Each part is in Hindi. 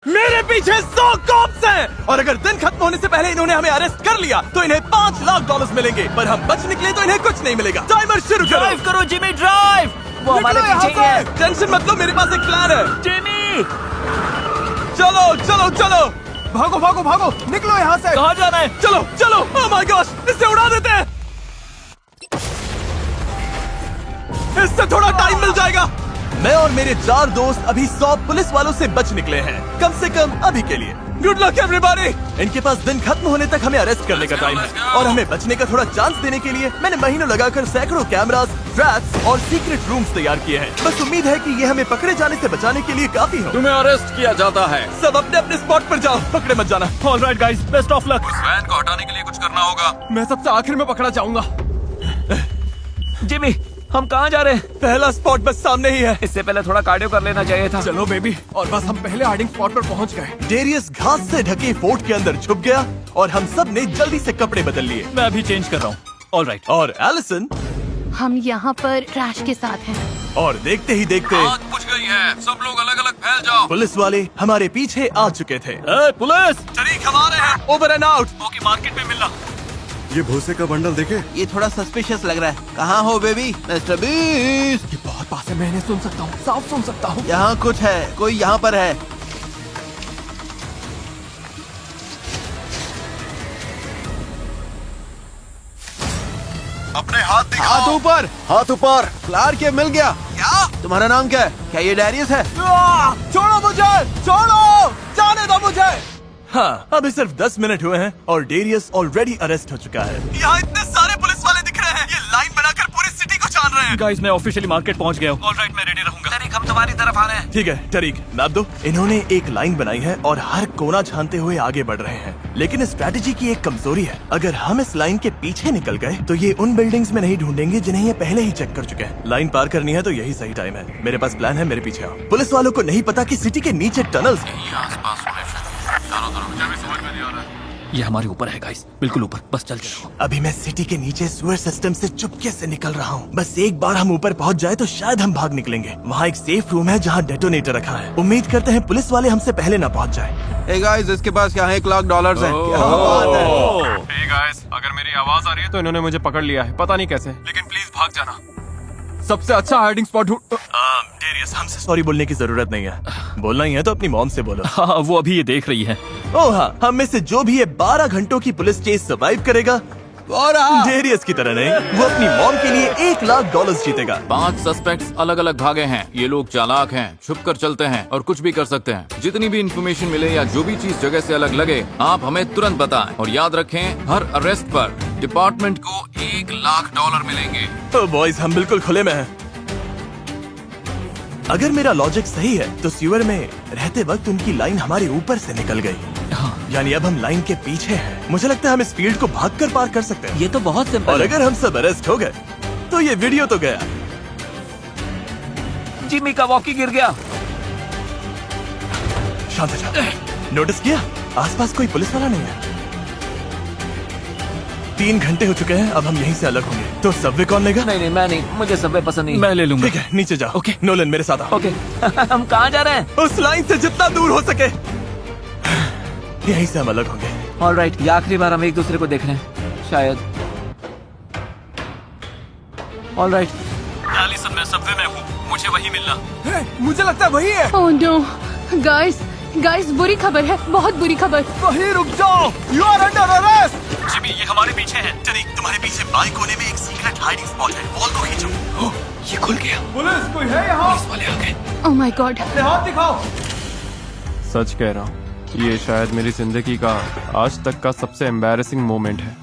मेरे पीछे 100 कॉप्स हैं और अगर दिन खत्म होने से पहले इन्होंने हमें अरेस्ट कर लिया तो इन्हें $5 लाख मिलेंगे, पर हम बच निकले तो इन्हें कुछ नहीं मिलेगा। टाइमर शुरू करो। ड्राइव करो जिमी, ड्राइव। वो हमारे पीछे ही है। टेंशन मत लो, मेरे पास एक प्लान है। जिमी, चलो चलो चलो, भागो भागो भागो, निकलो यहाँ से। कहाँ जाना है? चलो चलो, ओह माय गॉश, इससे उड़ा देते हैं। इससे थोड़ा टाइम मिल जाएगा। मैं और मेरे 4 दोस्त अभी 100 पुलिस वालों से बच निकले हैं, कम से कम अभी के लिए। Good luck everybody. इनके पास दिन खत्म होने तक हमें अरेस्ट करने का टाइम है और हमें बचने का थोड़ा चांस देने के लिए मैंने महीनों लगाकर सैकड़ों कैमरास, ट्रैप्स और सीक्रेट रूम्स तैयार किए हैं। बस उम्मीद है कि ये हमें पकड़े जाने से बचाने के लिए काफी हो। तुम्हें अरेस्ट किया जाता है। सब अपने अपने स्पॉट पर जाओ, पकड़े मत जाना। Alright guys, best of luck. Van को हटाने के लिए कुछ करना होगा। मैं सबसे आखिर में पकड़ा जाऊंगा। जिमी, हम कहाँ जा रहे हैं? पहला स्पॉट बस सामने ही है। इससे पहले थोड़ा कार्डियो कर लेना चाहिए था। चलो बेबी, और बस हम पहले हाइडिंग स्पॉट पर पहुंच गए। डेरियस घास से ढके फोर्ट के अंदर छुप गया और हम सब ने जल्दी से कपड़े बदल लिए। मैं अभी चेंज कर रहा हूँ। ऑलराइट। और एलिसन, हम यहाँ पर ट्रैश के साथ हैं। और देखते ही देखते आग बुझ गई है। सब लोग अलग अलग फैल जाओ। पुलिस वाले हमारे पीछे आ चुके थे। पुलिस! तरीक हमारे हैं, over and out. Okay, market में मिलना। ये भूसे का बंडल देखे? ये थोड़ा सस्पिशियस लग रहा है। कहाँ हो बेबी? मिस्टर बीस्ट, ये बहुत पास है, मैं इन्हें सुन सकता हूँ, साफ सुन सकता हूँ। यहाँ कुछ है, कोई यहाँ पर है। अपने हाथ दिखाओ। हाथ ऊपर, हाथ ऊपर। क्लार्क, ये मिल गया। क्या? तुम्हारा नाम क्या है? क्या ये डैरियस है? छोड़ो मुझे, छोड़ो, जाने दो मुझे। हाँ, अभी सिर्फ 10 मिनट हुए हैं और डेरियस ऑलरेडी अरेस्ट हो चुका है। यहाँ इतने सारे पुलिस वाले दिख रहे हैं, ये लाइन बनाकर पूरी सिटी को छान रहे हैं। गाइस, मैं ऑफिशियली मार्केट पहुँच गया हूँ। ऑलराइट, मैं रेडी रहूंगा। तरीक, हम तुम्हारी तरफ आ रहे हैं। ठीक है टरीक, मैप दो। इन्होंने एक लाइन बनाई है और हर कोना छानते हुए आगे बढ़ रहे हैं, लेकिन इस स्ट्रैटेजी की एक कमजोरी है। अगर हम इस लाइन के पीछे निकल गए तो ये उन बिल्डिंग्स में नहीं ढूंढेंगे जिन्हें ये पहले ही चेक कर चुके हैं। लाइन पार करनी है तो यही सही टाइम है। मेरे पास प्लान है, मेरे पीछे आओ। पुलिस वालों को नहीं पता कि सिटी के नीचे टनल्स हैं। ये हमारे ऊपर है गाइस, बिल्कुल ऊपर। बस चल चलो। अभी मैं सिटी के नीचे सीवर सिस्टम से चुपके से निकल रहा हूँ। बस एक बार हम ऊपर पहुँच जाए तो शायद हम भाग निकलेंगे। वहाँ एक सेफ रूम है जहाँ डेटोनेटर रखा है। उम्मीद करते हैं पुलिस वाले हमसे पहले ना पहुँच जाए। Hey guys, इसके पास यहाँ $1 लाख है। क्या बात है? Hey guys, अगर मेरी आवाज आ रही है तो इन्होंने मुझे पकड़ लिया है, पता नहीं कैसे, लेकिन प्लीज भाग जाना। सबसे अच्छा हाइडिंग स्पॉट ढूंढ। डेरियस, हमसे सॉरी बोलने की जरूरत नहीं है। बोलना ही है तो अपनी मॉम से बोलो। हाँ, वो अभी ये देख रही है। ओह हाँ, हम में से जो भी ये 12 घंटों की पुलिस चेस सर्वाइव करेगा, डेरियस की तरह नहीं, वो अपनी मॉम के लिए $1 लाख जीतेगा। 5 सस्पेक्ट्स अलग अलग भागे हैं। ये लोग चालाक हैं, छुप कर चलते हैं और कुछ भी कर सकते हैं। जितनी भी इंफॉर्मेशन मिले या जो भी चीज जगह से अलग लगे, आप हमें तुरंत बताएं। और याद रखें, हर अरेस्ट पर डिपार्टमेंट को $1 लाख मिलेंगे। तो बॉयज, हम बिल्कुल खुले में हैं। अगर मेरा लॉजिक सही है तो सीवर में रहते वक्त उनकी लाइन हमारे ऊपर से निकल गई। यानी अब हम लाइन के पीछे हैं। मुझे लगता है हम इस फील्ड को भागकर पार कर सकते हैं। ये तो बहुत सिंपल और है। अगर हम सब अरेस्ट हो गए तो ये वीडियो तो गया। जिमी का वॉकी गिर गया। शांत हो जाओ। नोटिस किया, आसपास कोई पुलिस वाला नहीं है। 3 घंटे हो चुके हैं, अब हम यहीं से अलग होंगे। तो सबवे कौन लेगा? नहीं, मैं नहीं, मुझे सबवे पसंद नहीं। मैं ले लूंगा। ठीक है, नीचे जाओ। ओके। नोलन, मेरे साथ आओ। ओके। हम कहाँ जा रहे हैं? उस लाइन से जितना दूर हो सके। यहीं से हम अलग होंगे। ऑलराइट, ये आखिरी बार हम एक दूसरे को देख रहे हैं शायद। ऑलराइट, एलिसन, मैं सबवे में हूँ, मुझे वही मिलना। मुझे लगता है वही है। ओह नो, गाइस, बुरी खबर है, बहुत बुरी खबर। वहीं रुक जाओ, you are under arrest. Jimmy, ये हमारे पीछे है। टरीक, तुम्हारे पीछे बाएं कोने में एक सीक्रेट हाइडिंग स्पॉट है। वॉल को खींचो। ये खुल गया। पुलिस, कोई है यहाँ? पुलिस वाले आ गए। Oh my God. हाथ दिखाओ। सच कह रहा हूँ, ये शायद मेरी जिंदगी का आज तक का सबसे एम्बैरेसिंग मोमेंट है।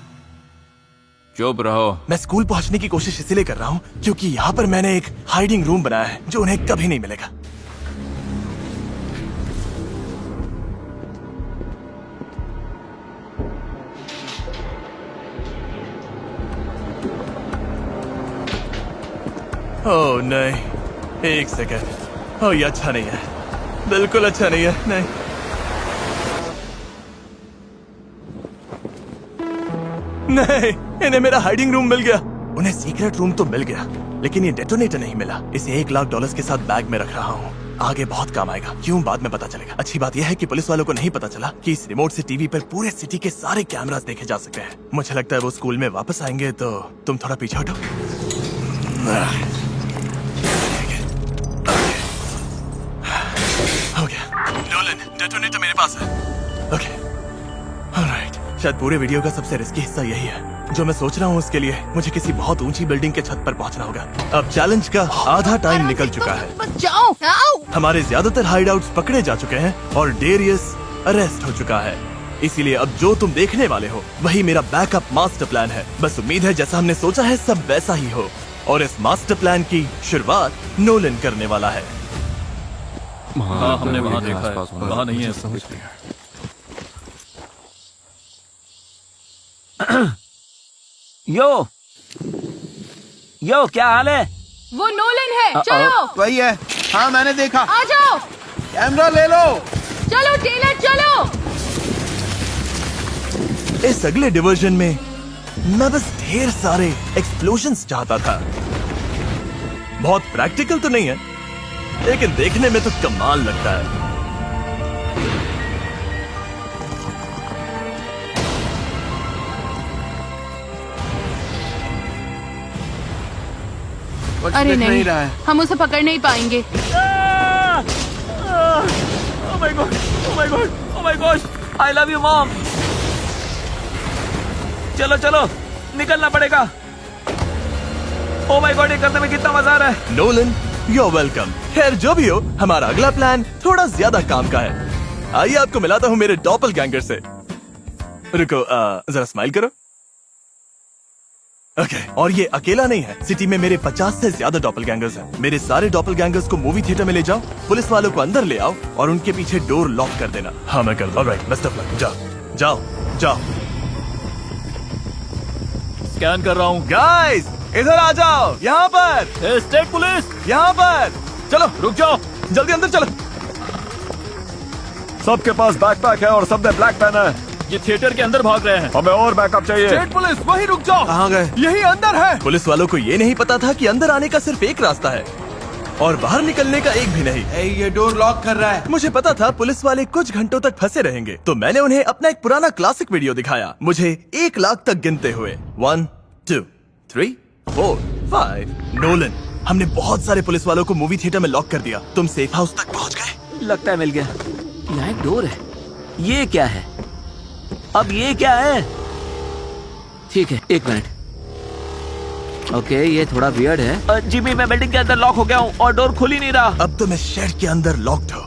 चुप रहो। मैं स्कूल पहुंचने की कोशिश इसलिए कर रहा हूँ क्योंकि यहाँ पर मैंने एक हाइडिंग रूम बनाया है जो उन्हें कभी नहीं मिलेगा। ओह नहीं, एक सेकंड। ओह, ये अच्छा नहीं है, बिल्कुल अच्छा नहीं है। नहीं, नहीं, इन्हें मेरा हाइडिंग रूम मिल गया। उन्हें सीक्रेट रूम तो मिल गया, लेकिन ये डेटोनेटर नहीं मिला। इसे $1 लाख के साथ बैग में रख रहा हूँ। आगे बहुत काम आएगा। क्यों, बाद में पता चलेगा। अच्छी बात यह है कि पुलिस वालों को नहीं पता चला कि इस रिमोट से टीवी पर पूरे सिटी के सारे कैमरास देखे जा सकते हैं। मुझे लगता है वो स्कूल में वापस आएंगे, तो तुम थोड़ा पीछे हटो। हो गया। नोलन, डेटोनेटर मेरे पास है। Okay, alright. शायद पूरे वीडियो का सबसे रिस्की हिस्सा यही है। जो मैं सोच रहा हूँ उसके लिए मुझे किसी बहुत ऊंची बिल्डिंग के छत पर पहुंचना होगा। अब चैलेंज का आधा टाइम निकल चुका है। बचाओ! आओ! हमारे ज्यादातर हाइडआउट्स पकड़े जा चुके हैं और डेरियस अरेस्ट हो चुका है। इसीलिए अब जो तुम देखने वाले हो वही मेरा बैकअप मास्टर प्लान है। बस उम्मीद है जैसा हमने सोचा है सब वैसा ही हो, और इस मास्टर प्लान की शुरुआत नोलन करने वाला है। हाँ, हमने वहाँ देखा है, वहाँ नहीं है। समझ लिया। यो क्या हाल है? वो नोलन है, चलो! वही है। हाँ, मैंने देखा। आ जाओ! कैमरा ले लो। चलो टेलर, चलो! इस अगले डिवीजन में मैं बस ढेर सारे एक्सप्लोजन्स चाहता था। बहुत प्रैक्टिकल तो नहीं है, लेकिन देखने में तो कमाल लगता है। कुछ अरे दिख नहीं, रहा है। हम उसे पकड़ नहीं पाएंगे। Oh my God, oh my God, oh my God, I love you mom. चलो चलो, निकलना पड़ेगा। ओह माय गॉड, ये करने में कितना मजा आ रहा है। Nolan, you are welcome. खैर जो भी हो, हमारा अगला प्लान थोड़ा ज्यादा काम का है। आइए आपको मिलाता हूँ मेरे डॉपलगैंगर से। रुको, जरा स्माइल करो। ओके, और ये अकेला नहीं है। सिटी में मेरे 50 से ज्यादा डॉपलगैंगर्स हैं। मेरे सारे डॉपलगैंगर्स को मूवी थिएटर में ले जाओ, पुलिस वालों को अंदर ले आओ और उनके पीछे डोर लॉक कर देना। हाँ, मैं कर दूँ। Alright, best of luck. जाओ जाओ जाओ। स्कैन कर रहा हूँ। गाइस, इधर आ जाओ। यहाँ पर, स्टेट पुलिस, यहाँ पर। चलो, रुक जाओ। जल्दी अंदर चलो। सबके पास बैकपैक है और सबने ब्लैक पहना है। ये थिएटर के अंदर भाग रहे हैं। हमें और बैकअप चाहिए। स्टेट पुलिस, वहीं रुक जाओ। कहाँ गए? यही अंदर है। पुलिस वालों को ये नहीं पता था कि अंदर आने का सिर्फ एक रास्ता है और बाहर निकलने का एक भी नहीं। ये डोर लॉक कर रहा है। मुझे पता था पुलिस वाले कुछ घंटों तक फंसे रहेंगे, तो मैंने उन्हें अपना एक पुराना क्लासिक वीडियो दिखाया, मुझे 1 लाख तक गिनते हुए। 1 2 3 4 5। नोलन, हमने बहुत सारे पुलिस वालों को मूवी थिएटर में लॉक कर दिया। तुम सेफ हाउस तक पहुंच गए? लगता है मिल गया। यहाँ एक डोर है। ये क्या है? अब ये क्या है? ठीक है, 1 मिनट। ओके, ये थोड़ा वियर्ड है। जिमी, मैं बिल्डिंग के अंदर लॉक हो गया हूँ और डोर खुल ही नहीं रहा। अब तो मैं शेड के अंदर लॉक्ड हो।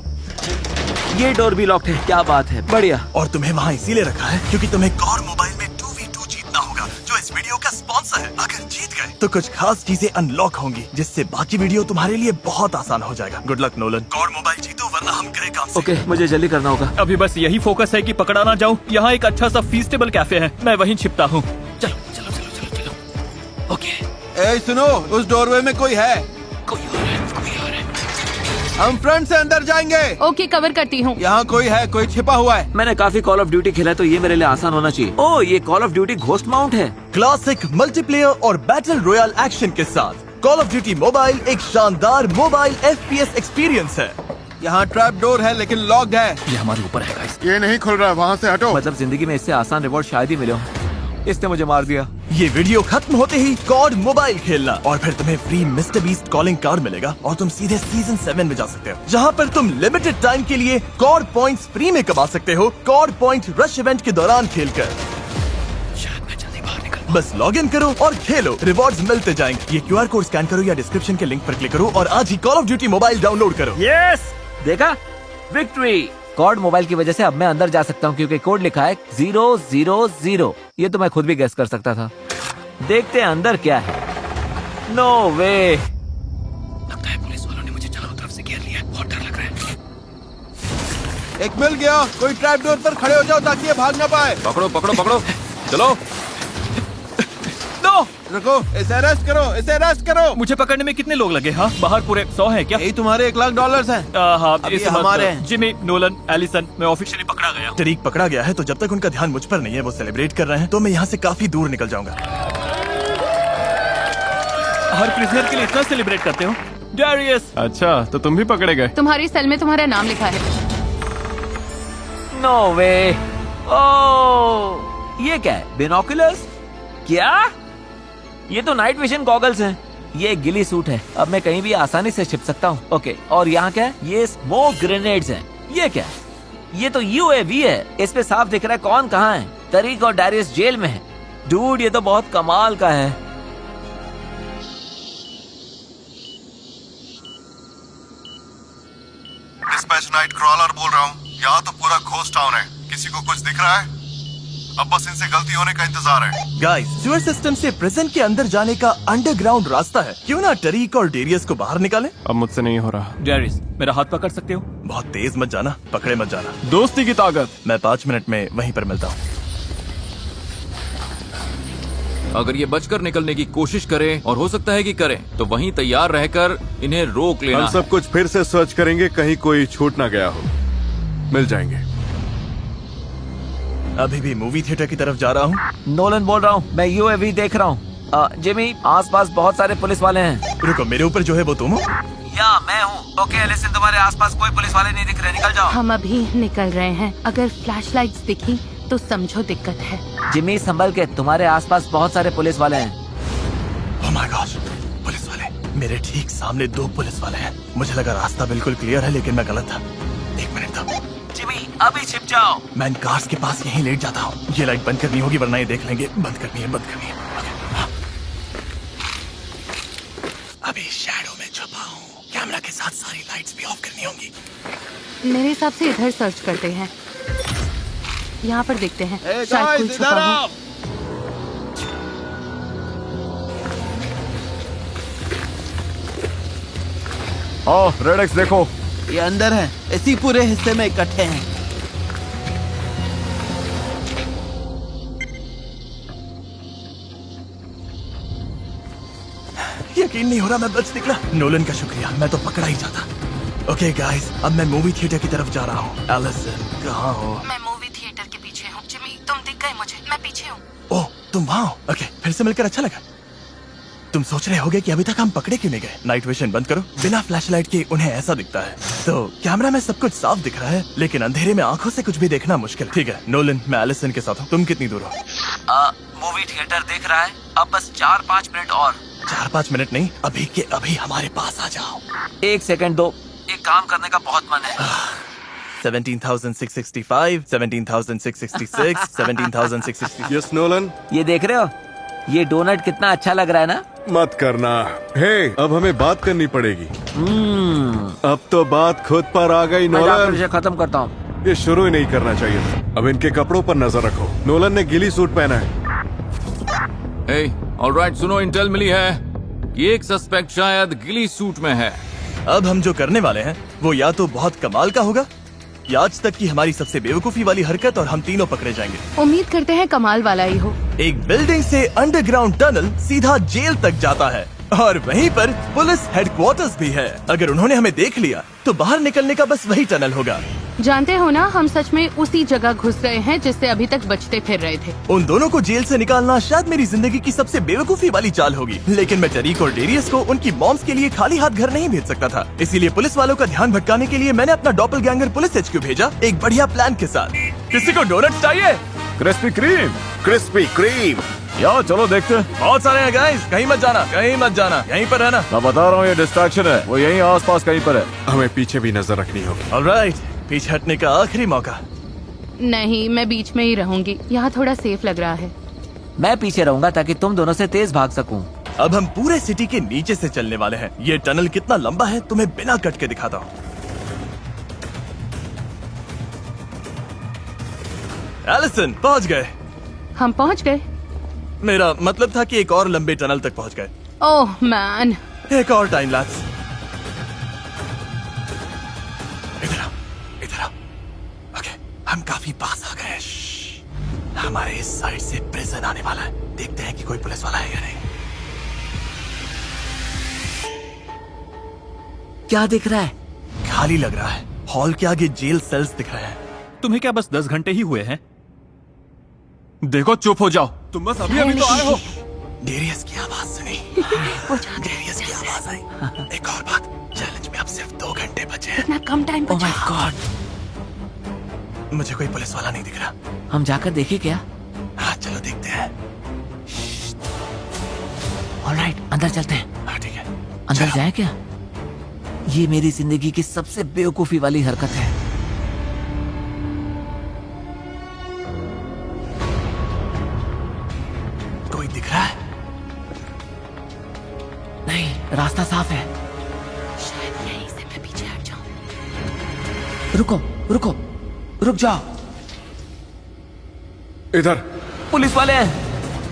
ये डोर भी लॉक्ड है। क्या बात है, बढ़िया। और तुम्हें वहाँ इसीलिए रखा है क्योंकि तुम्हें कॉर मोबाइल में 2v2 जीतना होगा, जो इस वीडियो का स्पॉन्सर है। अगर जीत गए तो कुछ खास चीजें अनलॉक होंगी, जिससे बाकी वीडियो तुम्हारे लिए बहुत आसान हो जाएगा। Good luck Nolan. Car mobile जीतो वरना हम गए काम से। ओके, मुझे जल्दी करना होगा। अभी बस यही फोकस है कि पकड़ा ना जाऊं। यहाँ एक अच्छा सा फीस्टेबल कैफे है, मैं वहीं छिपता हूँ। चलो चलो चलो चलो चलो। ओके, ए सुनो, उस डोरवे में कोई है। कोई और है, कोई और है। हम फ्रंट से अंदर जाएंगे। ओके, कवर करती हूँ। यहाँ कोई है, कोई छिपा हुआ है। मैंने काफी कॉल ऑफ ड्यूटी खेला है, तो ये मेरे लिए आसान होना चाहिए। ओह, ये call of duty ghost mount है। क्लासिक मल्टीप्लेयर और बैटल रॉयल एक्शन के साथ कॉल ऑफ ड्यूटी मोबाइल एक शानदार मोबाइल FPS एक्सपीरियंस है। यहाँ ट्रैप डोर है लेकिन लॉक्ड है। ये हमारे ऊपर है गाइस। ये नहीं खुल रहा, वहाँ से हटो। मतलब जिंदगी में इससे आसान रिवॉर्ड शायद ही मिले हो। इसने मुझे मार दिया। ये वीडियो खत्म होते ही कॉड मोबाइल खेलना और फिर तुम्हें free mister beast calling card मिलेगा और तुम सीधे सीजन 7 में जा सकते हो, जहाँ पर तुम लिमिटेड टाइम के लिए कॉड पॉइंट्स फ्री में कमा सकते हो, कॉड पॉइंट रश इवेंट के दौरान खेलकर। शायद मैं जल्दी बाहर निकल। बस लॉग इन करो और खेलो, रिवॉर्ड्स मिलते जाएंगे। ये QR कोड स्कैन करो या डिस्क्रिप्शन के लिंक पर क्लिक करो और आज ही call of duty mobile download करो। यस, देखा, विक्ट्री। कॉड मोबाइल की वजह से अब मैं अंदर जा सकता हूँ क्योंकि कोड लिखा है 000। ये तो मैं खुद भी गेस कर सकता था। देखते हैं अंदर क्या है। नो वे। लगता है पुलिस वालों ने मुझे चारों तरफ से घेर लिया है। बहुत डर लग रहा है। एक मिल गया। कोई ट्रैप डोर पर खड़े हो जाओ ताकि ये भाग ना पाए। पकड़ो पकड़ो पकड़ो, चलो। नो, रुको, इसे अरेस्ट करो, इसे अरेस्ट करो। मुझे पकड़ने में कितने लोग लगे? हाँ, बाहर पूरे 100 हैं क्या? यही तुम्हारे $1 लाख हैं। हाँ, अब इस ये हमारे हैं। जिमी, नोलन, एलिसन, मैं ऑफिशियली पकड़ा गया। टरीक पकड़ा गया है, तो जब तक उनका ध्यान मुझ पर नहीं है, वो सेलिब्रेट कर रहे हैं, तो मैं यहाँ से काफी दूर निकल जाऊंगा। हर प्रिजनर के लिए इतना सेलिब्रेट करते हो? डैरियस। अच्छा तो तुम भी पकड़े गए। तुम्हारी सेल में तुम्हारा नाम लिखा है। नो वे। ओह, ये क्या है? बिनोकुलर्स? क्या? ये तो नाइट विजन गॉगल्स हैं। ये एक गिली सूट है, अब मैं कहीं भी आसानी से छिप सकता हूँ। ओके, और यहाँ क्या है? ये स्मोक ग्रेनेड्स हैं। ये क्या है? ये तो UAV है। इस पे साफ दिख रहा है कौन कहाँ है। तरीक और डैरियस जेल में है। डूड, ये तो बहुत कमाल का है। डिस्पैच नाइट क्रॉलर बोल रहा हूँ। यहाँ तो पूरा घोस्ट टाउन है। किसी को कुछ दिख रहा है? अब बस इनसे गलती होने का इंतजार है। गाइस, सीवर सिस्टम से प्रिजन के अंदर जाने का अंडरग्राउंड रास्ता है। क्यों ना टरीक और डेरियस को बाहर निकालें? अब मुझसे नहीं हो रहा। डैरियस, मेरा हाथ पकड़ सकते हो? बहुत तेज मत जाना, पकड़े मत जाना। दोस्ती की ताकत। मैं 5 मिनट में वहीं पर मिलता हूँ। अगर ये बचकर निकलने की कोशिश करें, और हो सकता है कि करें, तो वहीं तैयार रहकर इन्हें रोक लेना हम है। सब कुछ फिर से सर्च करेंगे, कहीं कोई छूट ना गया हो। मिल जाएंगे। अभी भी मूवी थिएटर की तरफ जा रहा हूँ। नोलन बोल रहा हूँ, मैं UAV देख रहा हूँ। जिमी, आसपास बहुत सारे पुलिस वाले हैं। रुको, मेरे ऊपर जो है वो तुम हो? या मैं हूँ। ओके एलिसन, तुम्हारे आसपास कोई पुलिस वाले नहीं दिख रहे, निकल जाओ। हम अभी निकल रहे हैं। अगर फ्लैशलाइट्स दिखी तो समझो दिक्कत है। जिमी, संभल के, तुम्हारे आसपास बहुत सारे पुलिस वाले हैं। ओह माय गॉड, पुलिस वाले! मेरे ठीक सामने 2 पुलिस वाले हैं। मुझे लगा रास्ता बिल्कुल क्लियर है, लेकिन मैं गलत था। 1 मिनट था। जिमी, अभी छिप जाओ। मैं इन कार्स के पास यहीं लेट जाता हूँ। ये लाइट बंद करनी होगी, वरना ये देख लेंगे। बंद करनी है, बंद करनी है। ओके, हाँ। अभी शैडो में छुपा हूँ। कैमरा के साथ सारी लाइट्स भी ऑफ करनी होंगी। मेरे हिसाब से इधर सर्च करते हैं। यहाँ पर देखते हैं, शायद कोई छुपा हो। रेड एक्स देखो। ये अंदर है, इसी पूरे हिस्से में इकट्ठे हैं। यकीन नहीं हो रहा मैं बच निकला। नोलन का शुक्रिया, मैं तो पकड़ा ही जाता। ओके गाइस, अब मैं मूवी थिएटर की तरफ जा रहा हूँ। एलिसन, कहाँ हो? मैं मूवी थिएटर के पीछे हूँ। जिमी, तुम दिख गए मुझे, मैं पीछे हूँ। ओह, तुम वहाँ हो? ओके, फिर से मिलकर अच्छा लगा। तुम सोच रहे होगे कि अभी तक हम पकड़े क्यों नहीं गए? नाइट विजन बंद करो। बिना फ्लैशलाइट के उन्हें ऐसा दिखता है। तो कैमरा में सब कुछ साफ दिख रहा है, लेकिन अंधेरे में आंखों से कुछ भी देखना मुश्किल। ठीक है नोलन, मैं एलिसन के साथ हूँ। तुम कितनी दूर हो? मूवी थिएटर देख रहा है। अब बस 4-5 मिनट और। 4-5 मिनट नहीं, अभी के अभी हमारे पास आ जाओ। 1 सेकंड दो, एक काम करने का बहुत मन है। 17,665, 17,666, 17,666। यस नोलन, ये देख रहे हो? ये डोनट कितना अच्छा लग रहा है ना? मत करना। हे, अब हमें बात करनी पड़ेगी। अब तो बात खुद पर आ गई मैं जाकर नोलन। इसे खत्म करता हूँ। ये शुरू ही नहीं करना चाहिए था। अब इनके कपड़ों पर नजर रखो। नोलन ने गिली सूट पहना है। ऑलराइट, सुनो, इंटेल मिली है। ये एक सस्पेक्ट शायद गिली सूट में है। अब हम जो करने वाले हैं वो या तो बहुत कमाल का होगा, या आज तक की हमारी सबसे बेवकूफी वाली हरकत, और हम तीनों पकड़े जाएंगे। उम्मीद करते हैं कमाल वाला ही हो। एक बिल्डिंग से अंडरग्राउंड टनल सीधा जेल तक जाता है, और वहीं पर पुलिस हेडक्वार्टर्स भी है। अगर उन्होंने हमें देख लिया तो बाहर निकलने का बस वही टनल होगा। जानते हो ना, हम सच में उसी जगह घुस गए हैं जिससे अभी तक बचते फिर रहे थे। उन दोनों को जेल से निकालना शायद मेरी जिंदगी की सबसे बेवकूफी वाली चाल होगी, लेकिन मैं टरीक और डेरियस को उनकी मॉम्स के लिए खाली हाथ घर नहीं भेज सकता था। इसीलिए पुलिस वालों का ध्यान भटकाने के लिए मैंने अपना डॉपलगैंगर पुलिस HQ भेजा, एक बढ़िया प्लान के साथ। किसी को डोनट चाहिए? Crispy cream. Crispy cream. यार चलो देखते हैं। बहुत सारे हैं गाइस, कहीं मत जाना, कहीं मत जाना, यहीं पर रहना। मैं बता रहा हूँ, ये डिस्ट्रैक्शन है। वो यहीं आसपास कहीं पर है। हमें पीछे भी नजर रखनी होगी। ऑलराइट, पीछे हटने का आखिरी मौका। नहीं, मैं बीच में ही रहूंगी। यहाँ थोड़ा सेफ लग रहा है। मैं पीछे रहूंगा ताकि तुम दोनों से तेज भाग सकूं। अब हम पूरे सिटी के नीचे से चलने वाले हैं। ये टनल कितना लंबा है तुम्हें बिना कट के दिखाता हूँ। एलिसन, पहुंच गए। हम पहुँच गए। मेरा मतलब था कि एक और लंबे टनल तक पहुंच गए। ओह मैन, एक और टाइम लैप्स। इधर आओ, इधर आओ। ओके, हम काफी पास आ गए। हमारे इस साइड से प्रिजन आने वाला है। देखते हैं कि कोई पुलिस वाला है या नहीं। क्या दिख रहा है? खाली लग रहा है। हॉल के आगे जेल सेल्स दिख रहे हैं। तुम्हें क्या बस 10 घंटे ही हुए हैं? देखो, चुप हो जाओ। तुम बस अभी अभी तो आए हो। डेरियस की आवाज सुनी। डेरियस की आवाज आई। एक और बात, कम टाइम ओह माय बचा। गॉड, मुझे कोई पुलिस वाला नहीं दिख रहा। हम जाकर देखें क्या? हाँ चलो देखते हैं। ऑलराइट, अंदर चलते हैं। हाँ ठीक है। अंदर चलो। जाए क्या? ये मेरी जिंदगी की सबसे बेवकूफी वाली हरकत है। कोई दिख रहा है? नहीं, रास्ता साफ है। शायद यहीं से मैं पीछे हट जाऊं। रुको रुको, रुक जाओ। इधर। पुलिस वाले हैं।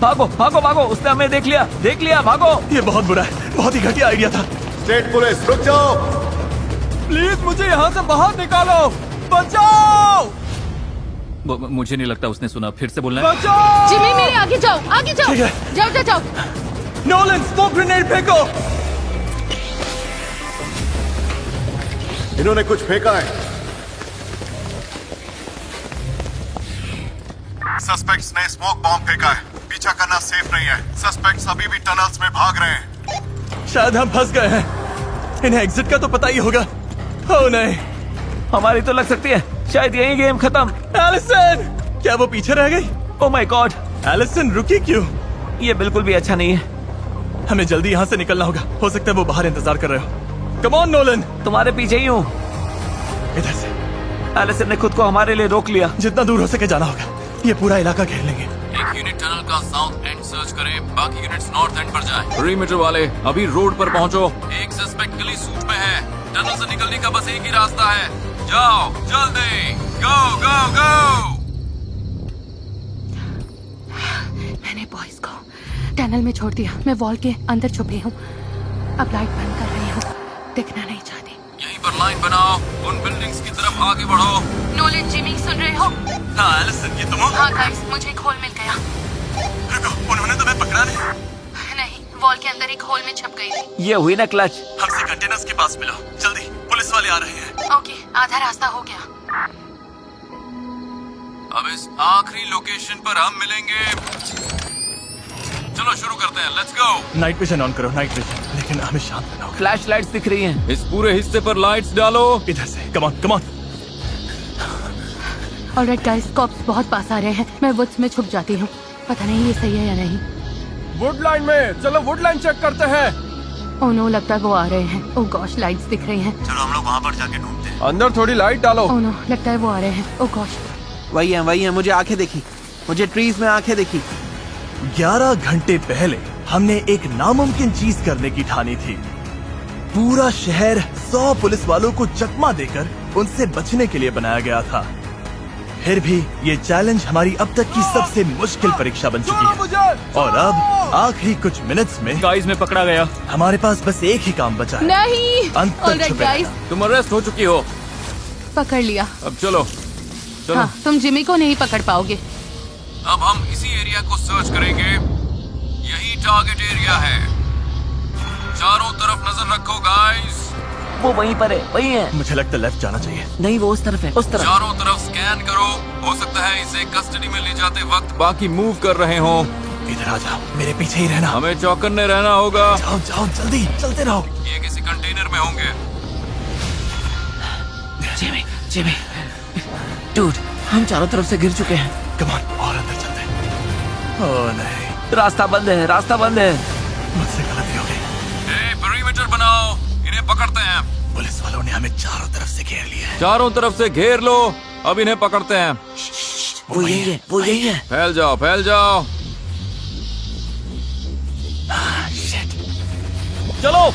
भागो भागो भागो, उसने हमें देख लिया, भागो। ये बहुत बुरा है, बहुत ही घटिया आइडिया था। स्टेट पुलिस रुक जाओ। प्लीज मुझे यहाँ से बाहर निकालो। बचाओ मुझे नहीं लगता उसने सुना। फिर से बोलना है। बचाओ। जिमी मेरे आगे जाओ, आगे जाओ। ठीक है। जाओ जाओ जाओ। नोलन स्मोक ग्रेनेड फेंको। इन्होंने कुछ फेंका है। सस्पेक्ट्स ने स्मोक बॉम्ब फेंका है। पीछा करना सेफ नहीं है। सस्पेक्ट्स अभी भी टनल्स में भाग रहे हैं। शायद हम फंस गए हैं। इन्हें एग्जिट का तो पता ही होगा। ओह नहीं। हमारी तो लग सकती है, शायद यही गेम खत्म। एलिसन, क्या वो पीछे रह गई? ओह माय गॉड, एलिसन रुकी क्यों? ये बिल्कुल भी अच्छा नहीं है। हमें जल्दी यहाँ से निकलना होगा। हो सकता है वो बाहर इंतजार कर रहे हो। Come on Nolan. तुम्हारे पीछे ही हूँ। इधर से। एलिसन ने खुद को हमारे लिए रोक लिया। जितना दूर हो सके जाना होगा। ये पूरा इलाका घेर लेंगे। एक यूनिट टनल का साउथ एंड सर्च करें, बाकी यूनिट्स नॉर्थ एंड पर जाएं। पेरीमीटर वाले अभी रोड पर पहुंचो। एक सस्पेक्ट गली सूट में है। टनल से निकलने का बस एक ही रास्ता है। जाओ जल्दी, गो गो गो। मैंने बॉयज को टनल में छोड़ दिया। मैं वॉल के अंदर छुपी हूँ। अब लाइट बंद कर रही हूँ। दिखना नहीं चाहती। यहीं पर लाइन बनाओ, उन बिल्डिंग्स की तरफ आगे बढ़ो। नोलन, जिमी सुन रहे हो? हाँ एलिसन, ये तुम हो? हाँ गाइस, मुझे एक होल मिल गया। रुको, उन्होंने तुम्हें पकड़ा नहीं? नहीं, वॉल के अंदर एक होल में छुप गई थी। ये हुई ना क्लच। हमसे कंटेनर्स के पास मिलो जल्दी, पुलिस वाले आ रहे हैं। ओके, आधा रास्ता हो गया। अब इस आखिरी लोकेशन पर हम मिलेंगे। चलो शुरू करते हैं, let's go. Night vision on करो, नाइट विजन। लेकिन हमें शांत रहना होगा। फ्लैश लाइट्स दिख रही हैं। इस पूरे हिस्से पर लाइट्स डालो। इधर से, come on come on. Alright guys, cops बहुत पास आ रहे हैं। मैं वुड्स में छुप जाती हूँ। पता नहीं ये सही है या नहीं। वुडलाइन में चलो, वुडलाइन चेक करते हैं। ओह नो, लगता है वो आ रहे हैं। ओह गॉश, लाइट्स दिख रही हैं। चलो हम लोग वहाँ पर जाके ढूंढते हैं। अंदर थोड़ी लाइट डालो। ओह नो, लगता है वो आ रहे हैं। ओह गॉश। वही है, मुझे आंखें दिखी। मुझे ट्रीज में आंखें दिखी। 11 घंटे पहले हमने एक नामुमकिन चीज करने की ठानी थी। पूरा शहर 100 पुलिस वालों को चकमा देकर उनसे बचने के लिए बनाया गया था। फिर भी ये चैलेंज हमारी अब तक की सबसे मुश्किल परीक्षा बन चुकी है। और अब आखिरी कुछ मिनट्स में गाइस में पकड़ा गया। हमारे पास बस एक ही काम बचा है। नहीं। अंत तक ऑलराइट छुपे गाइस, तुम अरेस्ट हो चुकी हो। पकड़ लिया। अब चलो चलो। हाँ, तुम जिमी को नहीं पकड़ पाओगे। अब हम इसी एरिया को सर्च करेंगे। यही टारगेट एरिया है। चारों तरफ नजर रखो गाइस। वो वहीं पर है, वहीं है। मुझे लगता है लेफ्ट जाना चाहिए। नहीं, वो उस तरफ है, उस तरफ। चारों तरफ स्कैन करो। हो सकता है इसे कस्टडी में ले जाते वक्त बाकी मूव कर रहे हो। इधर आ जाओ, मेरे पीछे ही रहना। हमें चौकन्ने रहना होगा। जाओ जाओ जल्दी, चलते रहो। ये किसी कंटेनर में होंगे। जिमी, जिमी, डूड, हम चारों तरफ से गिर चुके हैं। कम ऑन, और अंदर चलते हैं। ओह नहीं, रास्ता बंद है, रास्ता बंद है। मुझसे गलती हो गई। पेरीमीटर बनाओ, इन्हें पकड़ते हैं। पुलिस वालों ने हमें चारों तरफ से घेर लिया है। चारों तरफ से घेर लो, अब इन्हें पकड़ते हैं। वो यही है, वो यही है। फैल जाओ फैल जाओ। चलो।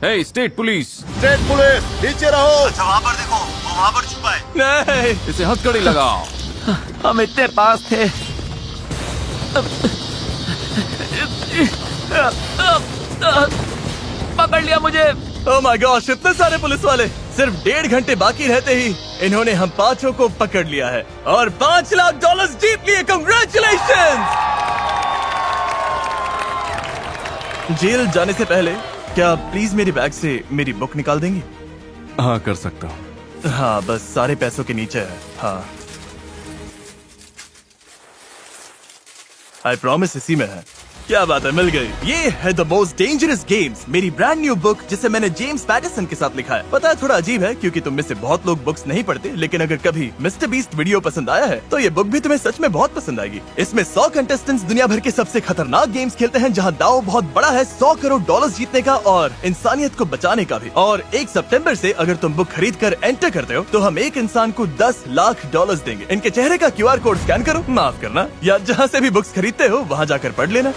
हे स्टेट पुलिस, स्टेट पुलिस नीचे रहो। अच्छा वहाँ पर देखो, वो वहाँ पर छुपा है। नहीं, इसे हथकड़ी लगाओ। हम इतने पास थे। पकड़ लिया मुझे। ओह माय गॉश, इतने सारे पुलिस वाले। सिर्फ 1.5 घंटे बाकी रहते ही इन्होंने हम 5 को पकड़ लिया है और $5 लाख जीत लिए। कांग्रेचुलेशंस। जेल जाने से पहले क्या प्लीज मेरी बैग से मेरी बुक निकाल देंगी? हाँ कर सकता हूँ। हाँ, बस सारे पैसों के नीचे है। हाँ, आई प्रॉमिस इसी में है। क्या बात है, मिल गई। ये है द मोस्ट डेंजरस गेम्स, मेरी ब्रांड न्यू बुक जिसे मैंने जेम्स पैटरसन के साथ लिखा है। पता है थोड़ा अजीब है क्योंकि तुम में से बहुत लोग बुक्स नहीं पढ़ते, लेकिन अगर कभी मिस्टर बीस्ट वीडियो पसंद आया है तो ये बुक भी तुम्हें सच में बहुत पसंद आएगी। इसमें 100 कंटेस्टेंट्स दुनिया भर के सबसे खतरनाक गेम्स खेलते हैं जहाँ दाव बहुत बड़ा है, 100 करोड़ डॉलर जीतने का और इंसानियत को बचाने का भी। और 1 सितंबर से अगर तुम बुक खरीद कर एंटर करते हो तो हम एक इंसान को 10 लाख डॉलर देंगे। इनके चेहरे का QR कोड स्कैन करो, माफ करना, या जहाँ से भी बुक्स खरीदते हो वहाँ जाकर पढ़ लेना।